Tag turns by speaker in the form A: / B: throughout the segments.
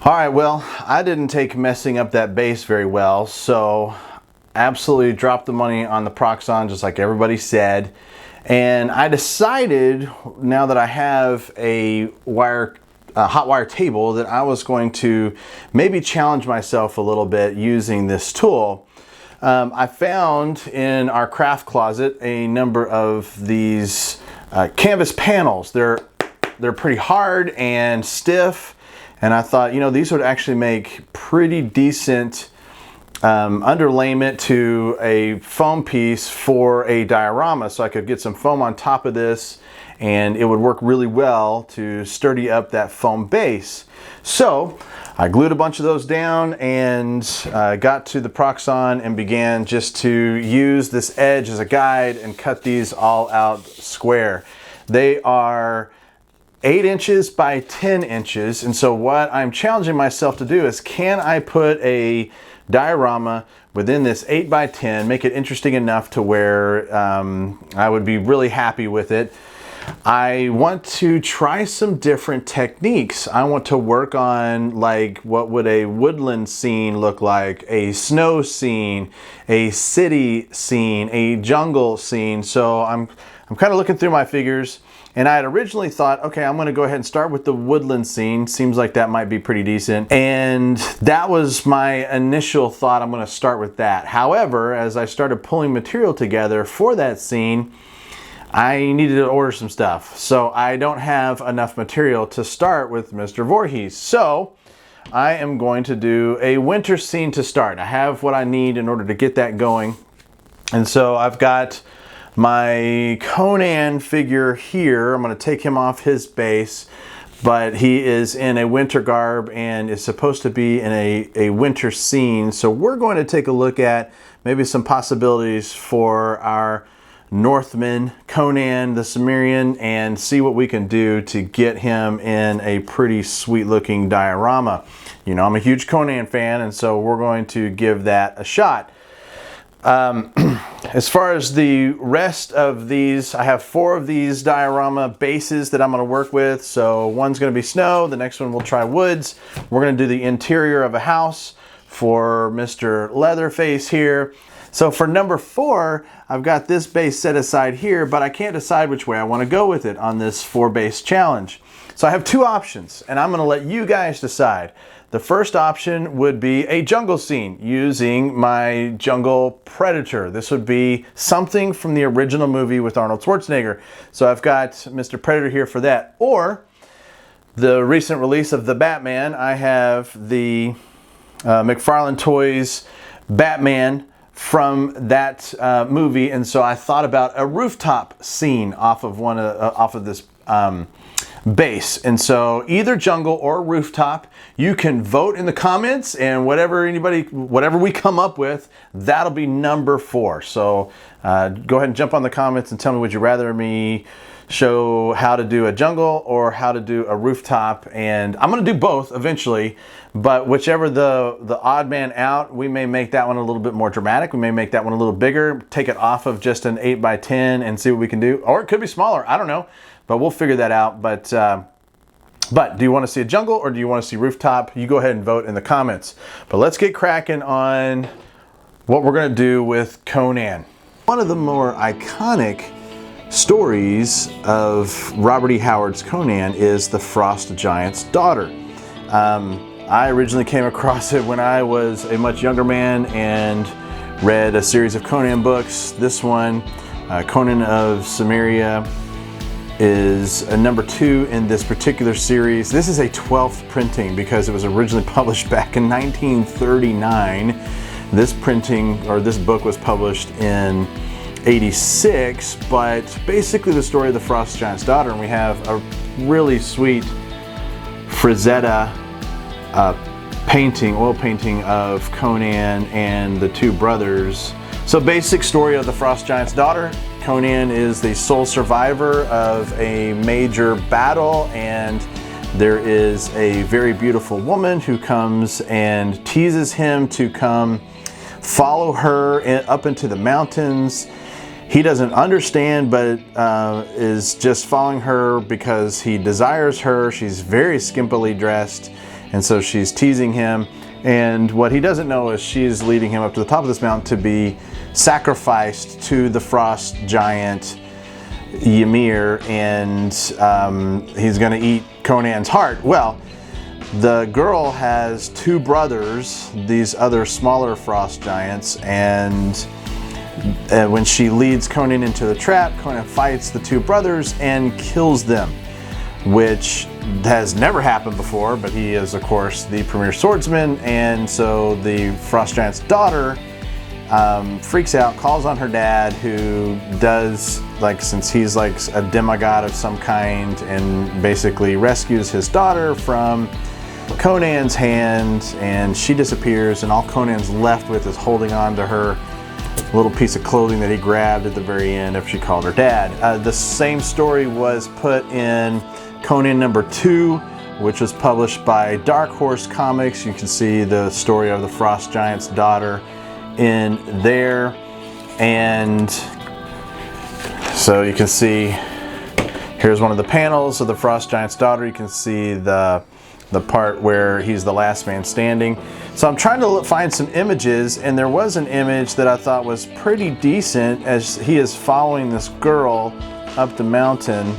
A: All right, well, I didn't take messing up that base very well, so absolutely dropped the money on the Proxxon just like everybody said. And I decided, now that I have a hot wire table, that I was going to maybe challenge myself a little bit using this tool. I found in our craft closet a number of these canvas panels. They're pretty hard and stiff, and I thought, you know, these would actually make pretty decent underlayment to a foam piece for a diorama, so I could get some foam on top of this and it would work really well to sturdy up that foam base. So I glued a bunch of those down and got to the Proxxon and began just to use this edge as a guide and cut these all out square. They are 8 inches by 10 inches, and so what I'm challenging myself to do is, can I put a diorama within this 8 by 10, make it interesting enough to where I would be really happy with it. I want to try some different techniques. I want to work on, like, what would a woodland scene look like, a snow scene, a city scene, a jungle scene. So I'm kind of looking through my figures, and I had originally thought, okay, I'm going to go ahead and start with the woodland scene. Seems like that might be pretty decent. And that was my initial thought. I'm going to start with that. However, as I started pulling material together for that scene, I needed to order some stuff. So I don't have enough material to start with Mr. Voorhees. So I am going to do a winter scene to start. I have what I need in order to get that going. And so I've got my Conan figure here. I'm going to take him off his base, but he is in a winter garb and is supposed to be in a winter scene. So we're going to take a look at maybe some possibilities for our Northman, Conan the Cimmerian, and see what we can do to get him in a pretty sweet looking diorama. You know, I'm a huge Conan fan, and so we're going to give that a shot. As far as the rest of these, I have 4 of these diorama bases that I'm going to work with. So one's going to be snow, the next one we'll try woods. We're going to do the interior of a house for Mr. Leatherface here. So for number 4, I've got this base set aside here, but I can't decide which way I want to go with it on this 4 base challenge. So I have 2 options, and I'm going to let you guys decide. The first option would be a jungle scene using my jungle predator. This would be something from the original movie with Arnold Schwarzenegger. So I've got Mr. Predator here for that. Or the recent release of the Batman, I have the McFarlane Toys Batman from that movie, and so I thought about a rooftop scene off of this base. And so either jungle or rooftop, you can vote in the comments, and whatever we come up with, that'll be number 4. So go ahead and jump on the comments and tell me, would you rather me show how to do a jungle or how to do a rooftop? And I'm going to do both eventually, but whichever the odd man out, we may make that one a little bit more dramatic. We may make that one a little bigger, take it off of just an 8 by 10 and see what we can do. Or it could be smaller, I don't know, but we'll figure that out. But do you want to see a jungle or do you want to see rooftop? You go ahead and vote in the comments. But let's get cracking on what we're going to do with Conan. One of the more iconic stories of Robert E. Howard's Conan is the Frost Giant's daughter. I originally came across it when I was a much younger man and read a series of Conan books. This one, Conan of Cimmeria, is a number 2 in this particular series. This is a 12th printing because it was originally published back in 1939. This printing, or this book, was published in 86, but basically the story of the Frost Giant's daughter, and we have a really sweet Frazetta oil painting of Conan and the 2 brothers. So basic story of the Frost Giant's daughter. Conan is the sole survivor of a major battle, and there is a very beautiful woman who comes and teases him to come follow her up into the mountains. He doesn't understand, but is just following her because he desires her. She's very skimpily dressed, And so she's teasing him. And what he doesn't know is she's leading him up to the top of this mountain to be sacrificed to the frost giant Ymir, and he's going to eat Conan's heart. Well, the girl has two brothers, these other smaller frost giants, and when she leads Conan into the trap, Conan fights the two brothers and kills them, which has never happened before, but he is, of course, the premier swordsman. And so the frost giant's daughter freaks out, calls on her dad, who does, like, since he's like a demigod of some kind, and basically rescues his daughter from Conan's hand, and she disappears, and all Conan's left with is holding on to her little piece of clothing that he grabbed at the very end after she called her dad. The same story was put in Conan #2, which was published by Dark Horse Comics. You can see the story of the frost giant's daughter in there, and so you can see here's one of the panels of the frost giant's daughter. You can see the part where he's the last man standing. So I'm trying to find some images, and there was an image that I thought was pretty decent as he is following this girl up the mountain,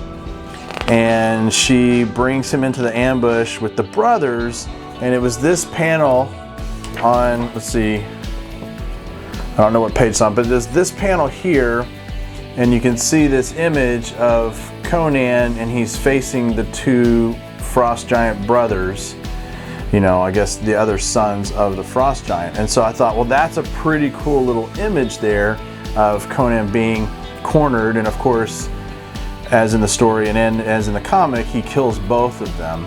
A: and she brings him into the ambush with the brothers. And it was this panel on, let's see, I don't know what page it's on, but there's this panel here, and you can see this image of Conan, and he's facing the two frost giant brothers, you know, I guess the other sons of the frost giant. And so I thought, well, that's a pretty cool little image there of Conan being cornered. And of course, as in the story and as in the comic, he kills both of them.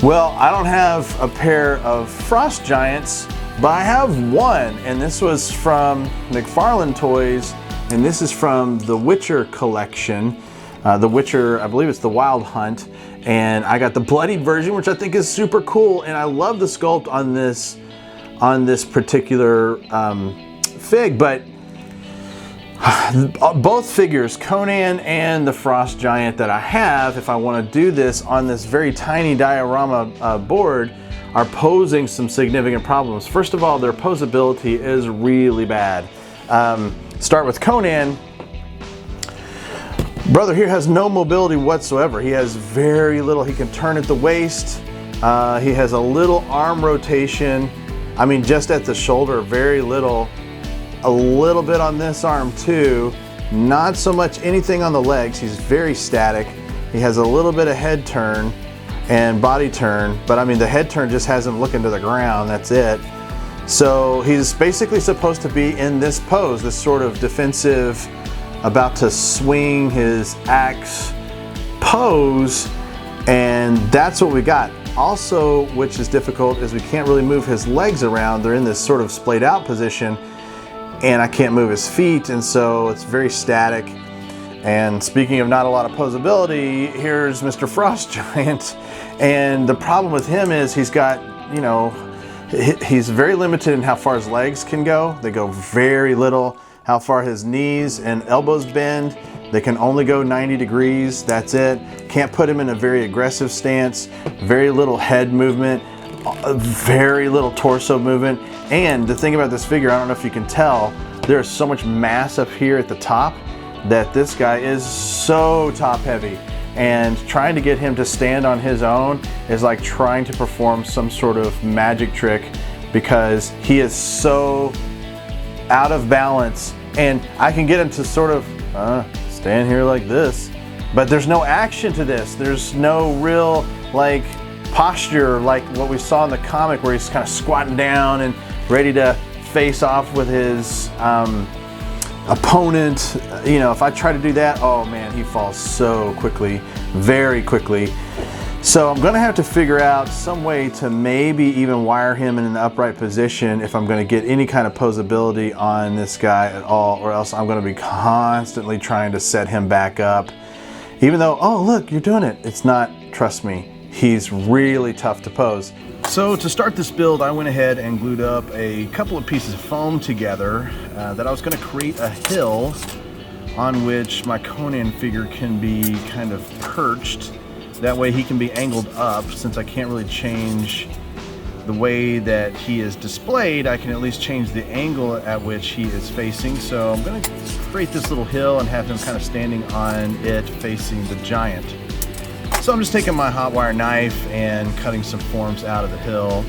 A: Well, I don't have a pair of frost giants, but I have one, and this was from McFarlane Toys, and this is from the Witcher collection. The Witcher, I believe it's the Wild Hunt, and I got the bloodied version, which I think is super cool, and I love the sculpt on this particular fig. But both figures, Conan and the frost giant that I have, if I want to do this on this very tiny diorama board, are posing some significant problems. First of all, their posability is really bad. Start with Conan. Brother here has no mobility whatsoever. He has very little. He can turn at the waist. He has a little arm rotation. I mean, just at the shoulder, very little. A little bit on this arm too. Not so much anything on the legs. He's very static. He has a little bit of head turn and body turn, but I mean, the head turn just has him looking to the ground. That's it. So he's basically supposed to be in this pose, this sort of defensive, about to swing his axe pose, and that's what we got. Also, which is difficult, is we can't really move his legs around. They're in this sort of splayed out position, and I can't move his feet, and so it's very static. And speaking of not a lot of posability, here's Mr. Frost Giant, and the problem with him is he's got, you know, he's very limited in how far his legs can go. They go very little. How far his knees and elbows bend, they can only go 90 degrees, that's it. Can't put him in a very aggressive stance, very little head movement, very little torso movement. And the thing about this figure, I don't know if you can tell, there's so much mass up here at the top that this guy is so top heavy. And trying to get him to stand on his own is like trying to perform some sort of magic trick, because he is so out of balance. And I can get him to sort of stand here like this, but there's no action to this. There's no real like posture like what we saw in the comic, where he's kind of squatting down and ready to face off with his opponent. You know, if I try to do that, oh man, he falls so quickly, very quickly. So I'm gonna have to figure out some way to maybe even wire him in an upright position if I'm gonna get any kind of posability on this guy at all, or else I'm gonna be constantly trying to set him back up. Even though, oh look, you're doing it. It's not, trust me, he's really tough to pose. So to start this build, I went ahead and glued up a couple of pieces of foam together that I was gonna create a hill on which my Conan figure can be kind of perched. That way he can be angled up, since I can't really change the way that he is displayed, I can at least change the angle at which he is facing. So I'm going to create this little hill and have him kind of standing on it facing the giant. So I'm just taking my hot wire knife and cutting some forms out of the hill.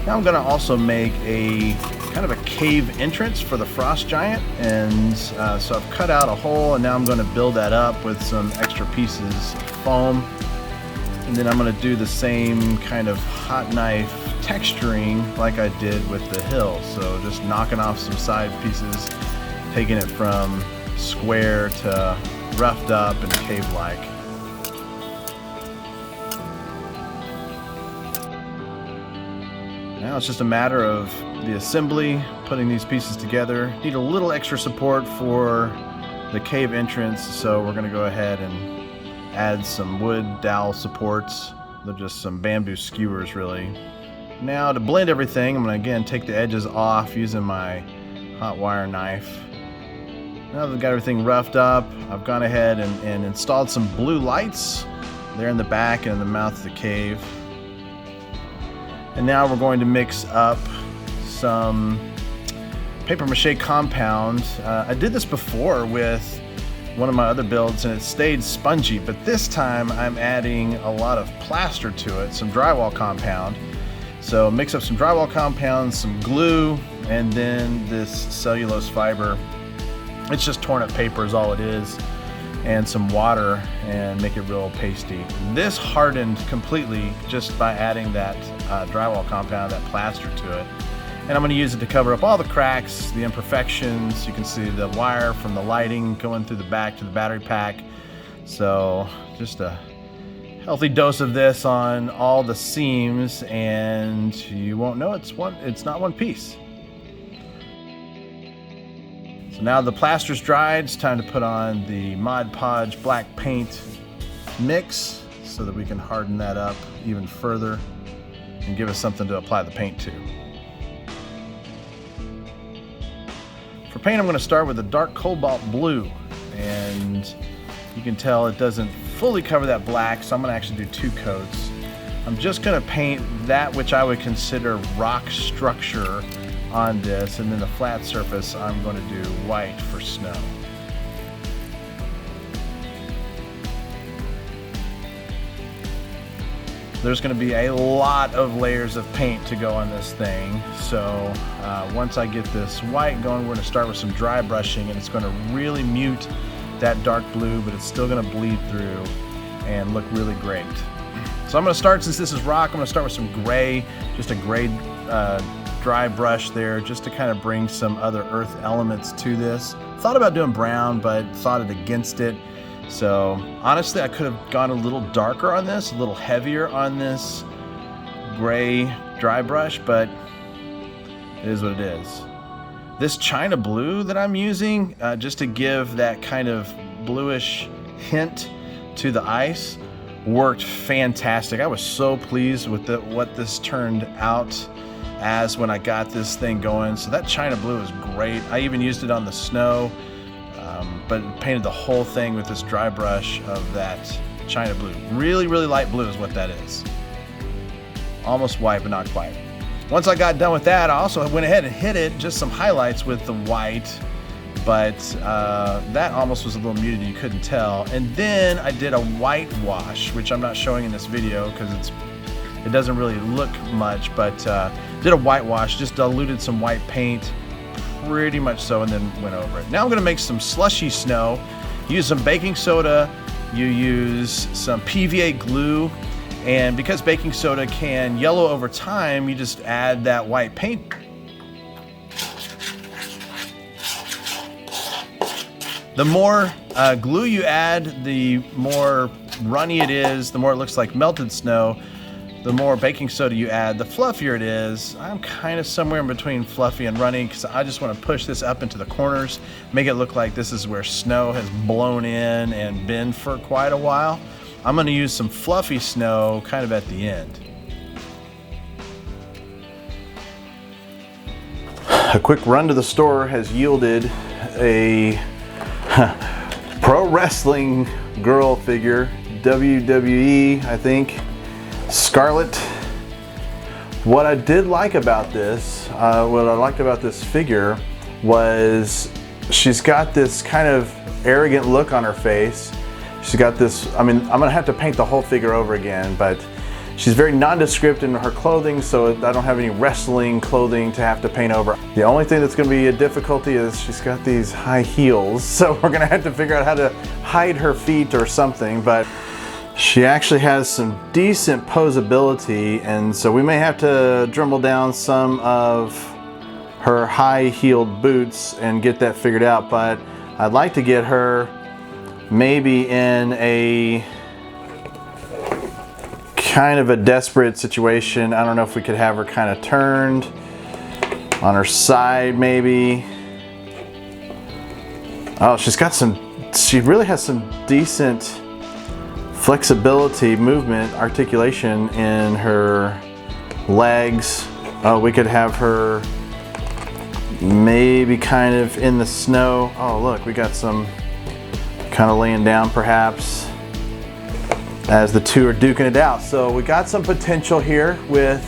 A: Now I'm going to also make a kind of a cave entrance for the frost giant, and so I've cut out a hole, and now I'm going to build that up with some extra pieces of foam. And then I'm going to do the same kind of hot knife texturing like I did with the hill. So just knocking off some side pieces, taking it from square to roughed up and cave-like. Now it's just a matter of the assembly, putting these pieces together. Need a little extra support for the cave entrance, so we're going to go ahead and add some wood dowel supports. They're just some bamboo skewers, really. Now to blend everything, I'm going to again take the edges off using my hot wire knife. Now that I've got everything roughed up, I've gone ahead and installed some blue lights there in the back and in the mouth of the cave. And now we're going to mix up some paper mache compound. I did this before with one of my other builds and it stayed spongy, but this time I'm adding a lot of plaster to it, some drywall compound. So mix up some drywall compound, some glue, and then this cellulose fiber. It's just torn up paper is all it is, and some water, and make it real pasty. This hardened completely just by adding that drywall compound, that plaster to it. And I'm going to use it to cover up all the cracks, the imperfections. You can see the wire from the lighting going through the back to the battery pack. So just a healthy dose of this on all the seams, and you won't know it's not one piece. So now the plaster's dried, it's time to put on the Mod Podge black paint mix so that we can harden that up even further and give us something to apply the paint to. For paint, I'm going to start with a dark cobalt blue, and you can tell it doesn't fully cover that black, so I'm going to actually do 2 coats. I'm just going to paint that which I would consider rock structure on this, and then the flat surface I'm going to do white for snow. There's going to be a lot of layers of paint to go on this thing, so once I get this white going, we're going to start with some dry brushing, and it's going to really mute that dark blue, but it's still going to bleed through and look really great. So I'm going to start, since this is rock, I'm going to start with some gray, just a gray dry brush there, just to kind of bring some other earth elements to this. Thought about doing brown, but thought it against it. So honestly, I could have gone a little darker on this, a little heavier on this gray dry brush, but it is what it is. This China blue that I'm using, just to give that kind of bluish hint to the ice, worked fantastic. I was so pleased with what this turned out as when I got this thing going. So that China blue is great. I even used it on the snow, but painted the whole thing with this dry brush of that China blue. Really, really light blue is what that is. Almost white, but not quite. Once I got done with that, I also went ahead and hit it, just some highlights with the white, but that almost was a little muted, you couldn't tell. And then I did a whitewash, which I'm not showing in this video because it doesn't really look much, but did a whitewash, just diluted some white paint, pretty much so, and then went over it. Now I'm going to make some slushy snow. Use some baking soda, you use some PVA glue, and because baking soda can yellow over time, you just add that white paint. The more glue you add, the more runny it is, the more it looks like melted snow. The more baking soda you add, the fluffier it is. I'm kind of somewhere in between fluffy and runny because I just want to push this up into the corners, make it look like this is where snow has blown in and been for quite a while. I'm going to use some fluffy snow kind of at the end. A quick run to the store has yielded a pro wrestling girl figure, WWE, I think. Scarlet, What I did like about this, what I liked about this figure was she's got this kind of arrogant look on her face. She's got this, I mean, I'm gonna have to paint the whole figure over again, but she's very nondescript in her clothing, so I don't have any wrestling clothing to have to paint over. The only thing that's gonna be a difficulty is she's got these high heels, so we're gonna have to figure out how to hide her feet or something, but she actually has some decent posability, and so we may have to dremel down some of her high-heeled boots and get that figured out, but I'd like to get her maybe in a kind of a desperate situation. I don't know if we could have her kind of turned on her side maybe. Oh, she really has some decent flexibility, movement, articulation in her legs. Oh, we could have her maybe kind of in the snow. Oh look, we got some kind of laying down perhaps as the two are duking it out. So we got some potential here with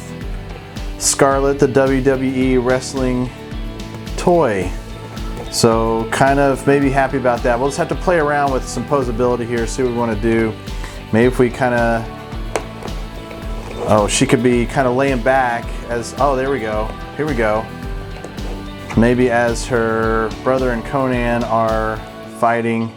A: Scarlett, the WWE wrestling toy. So kind of maybe happy about that. We'll just have to play around with some posability here, see what we want to do. Maybe if we kind of, oh, she could be kind of laying back as, oh, there we go, here we go. Maybe as her brother and Conan are fighting,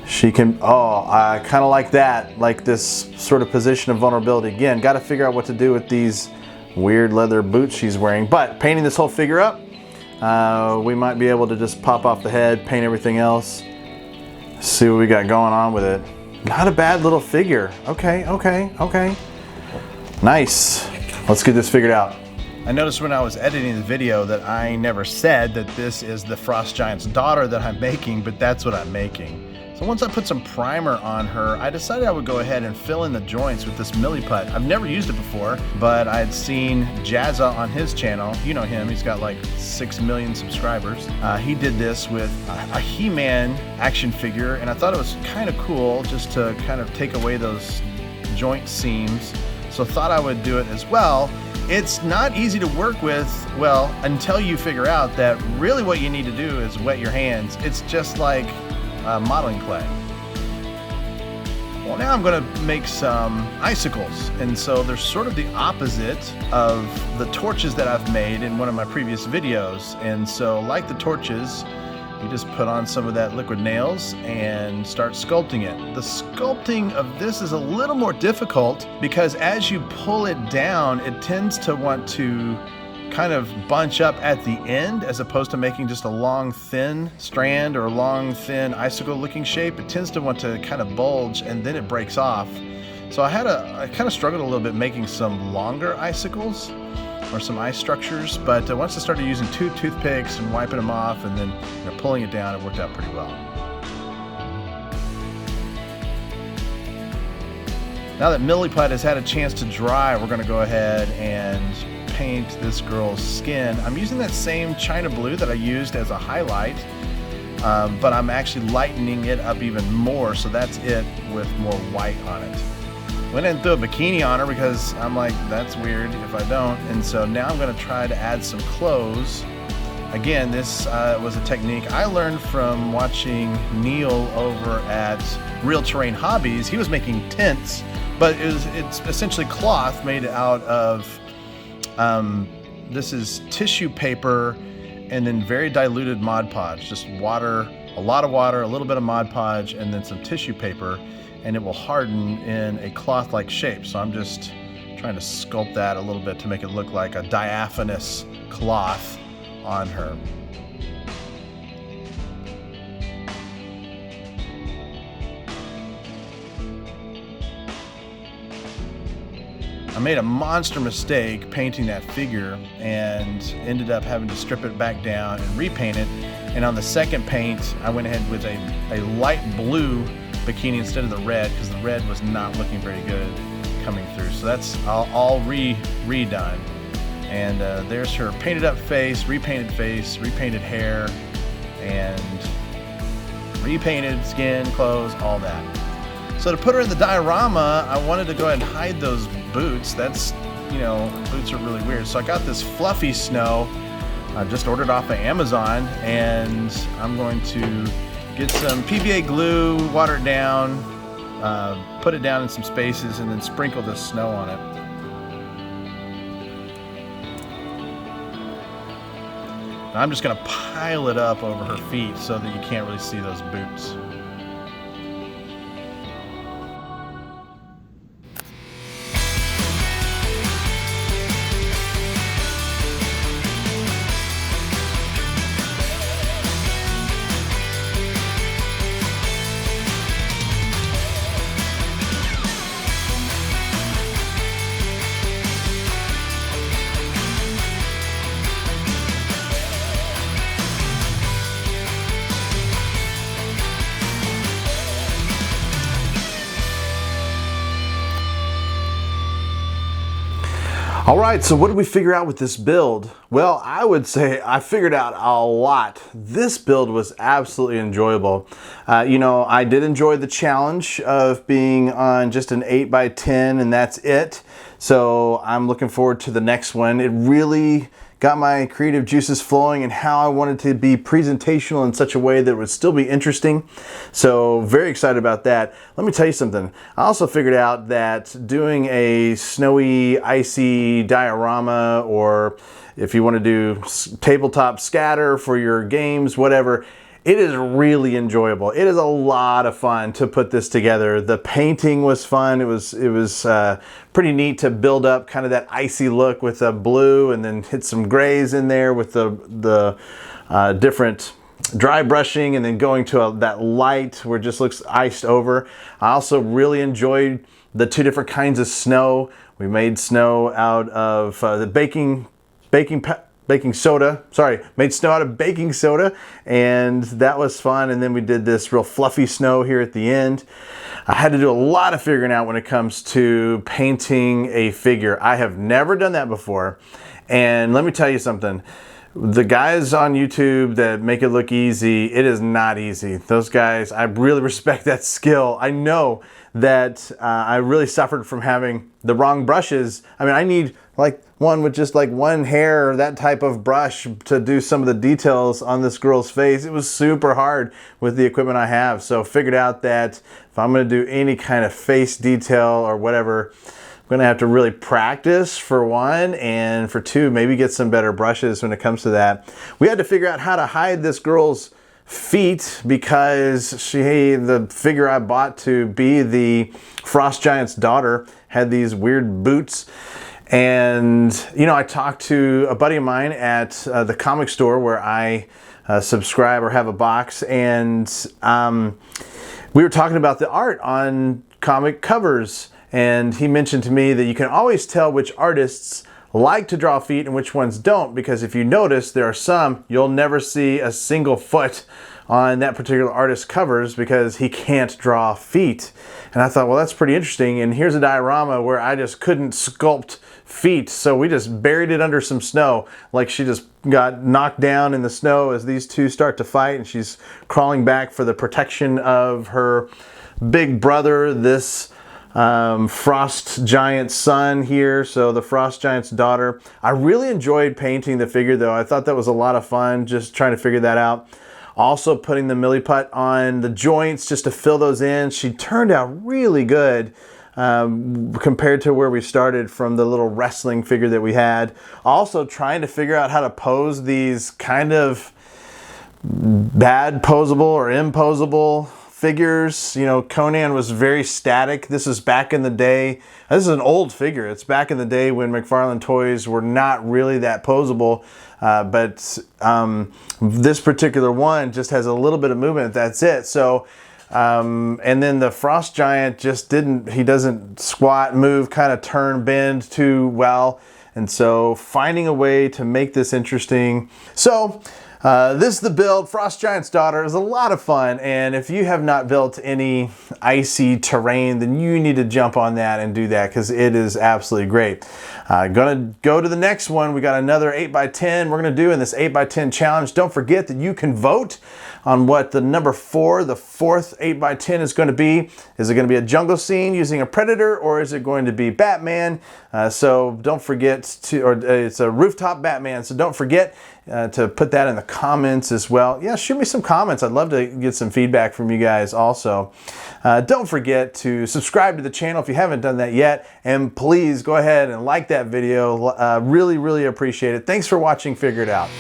A: she can, oh, I kind of like that, like this sort of position of vulnerability. Again, got to figure out what to do with these weird leather boots she's wearing. But painting this whole figure up, we might be able to just pop off the head, paint everything else, see what we got going on with it. Not a bad little figure. Okay, okay, okay. Nice. Let's get this figured out. I noticed when I was editing the video that I never said that this is the Frost Giant's daughter that I'm making, but that's what I'm making. So once I put some primer on her, I decided I would go ahead and fill in the joints with this Milliput. I've never used it before, but I had seen Jazza on his channel. You know him, he's got like 6 million subscribers. He did this with a He-Man action figure, and I thought it was kind of cool just to kind of take away those joint seams. So thought I would do it as well. It's not easy to work with, well, until you figure out that really what you need to do is wet your hands. It's just like modeling clay. Well, now I'm going to make some icicles, and so they're sort of the opposite of the torches that I've made in one of my previous videos. And so like the torches, you just put on some of that liquid nails and start sculpting it. The sculpting of this is a little more difficult because as you pull it down, it tends to want to kind of bunch up at the end as opposed to making just a long thin strand or a long thin icicle looking shape. It tends to want to kind of bulge and then it breaks off. So I kind of struggled a little bit making some longer icicles or some ice structures, but once I started using 2 toothpicks and wiping them off and then pulling it down, it worked out pretty well. Now that Milliput has had a chance to dry, we're going to go ahead and paint this girl's skin. I'm using that same China blue that I used as a highlight, but I'm actually lightening it up even more, so that's it with more white on it. Went ahead and threw a bikini on her because I'm like, that's weird if I don't, and so now I'm going to try to add some clothes. Again, this was a technique I learned from watching Neil over at Real Terrain Hobbies. He was making tents, but it's essentially cloth made out of this is tissue paper and then very diluted Mod Podge, just water, a lot of water, a little bit of Mod Podge, and then some tissue paper, and it will harden in a cloth-like shape. So I'm just trying to sculpt that a little bit to make it look like a diaphanous cloth on her. I made a monster mistake painting that figure and ended up having to strip it back down and repaint it. And on the second paint, I went ahead with a light blue bikini instead of the red because the red was not looking very good coming through. So that's all redone. And there's her painted up face, repainted hair, and repainted skin, clothes, all that. So to put her in the diorama, I wanted to go ahead and hide those boots. That's you know, boots are really weird. So I got this fluffy snow. I just ordered off of Amazon, and I'm going to get some PVA glue, water it down, put it down in some spaces, and then sprinkle the snow on it. I'm just gonna pile it up over her feet so that you can't really see those boots. All right, so what did we figure out with this build? Well, I would say I figured out a lot. This build was absolutely enjoyable. You know, I did enjoy the challenge of being on just an 8x10 and that's it. So I'm looking forward to the next one. It really got my creative juices flowing and how I wanted to be presentational in such a way that it would still be interesting. So very excited about that. Let me tell you something. I also figured out that doing a snowy, icy diorama, or if you want to do tabletop scatter for your games, whatever, it is really enjoyable. It is a lot of fun to put this together. The painting was fun. It was pretty neat to build up kind of that icy look with the blue and then hit some grays in there with the different dry brushing and then going to that light where it just looks iced over. I also really enjoyed the two different kinds of snow. We made snow out of the baking soda, made snow out of baking soda, and that was fun. And then we did this real fluffy snow here at the end. I had to do a lot of figuring out when it comes to painting a figure. I have never done that before. And let me tell you something. The guys on YouTube that make it look easy, it is not easy. Those guys, I really respect that skill. I know that I really suffered from having the wrong brushes. I mean, I need like one with just like one hair, that type of brush to do some of the details on this girl's face. It was super hard with the equipment I have. So figured out that if I'm gonna do any kind of face detail or whatever, I'm gonna have to really practice for one, and for two, maybe get some better brushes when it comes to that. We had to figure out how to hide this girl's feet because the figure I bought to be the Frost Giant's daughter had these weird boots. And, you know, I talked to a buddy of mine at the comic store where I subscribe or have a box, and we were talking about the art on comic covers. And he mentioned to me that you can always tell which artists like to draw feet and which ones don't, because if you notice, there are some you'll never see a single foot on that particular artist's covers because he can't draw feet. And I thought, well, that's pretty interesting. And here's a diorama where I just couldn't sculpt feet, so we just buried it under some snow. Like she just got knocked down in the snow as these two start to fight, and she's crawling back for the protection of her big brother, this Frost Giant's son here, so the Frost Giant's daughter. I really enjoyed painting the figure though. I thought that was a lot of fun, just trying to figure that out. Also putting the milliput on the joints just to fill those in. She turned out really good compared to where we started from the little wrestling figure that we had. Also trying to figure out how to pose these kind of bad posable or imposable figures. You know, Conan was very static. This is back in the day. This is an old figure. It's back in the day when McFarlane toys were not really that posable. But this particular one just has a little bit of movement. That's it. So, and then the Frost Giant just he doesn't squat, move, kind of turn, bend too well. And so finding a way to make this interesting. So, this is the build, Frost Giant's daughter. It was a lot of fun, and if you have not built any icy terrain, then you need to jump on that and do that because it is absolutely great. Gonna go to the next one. We got another 8x10 we're gonna do in this 8x10 challenge. Don't forget that you can vote on what the number 4, the fourth 8x10 is going to be. Is it going to be a jungle scene using a predator, or is it going to be Batman? So don't forget to, or it's a rooftop Batman, so don't forget to put that in the comments as well. Yeah, shoot me some comments. I'd love to get some feedback from you guys also. Don't forget to subscribe to the channel if you haven't done that yet, and please go ahead and like that video. Really, really appreciate it. Thanks for watching Figure It Out.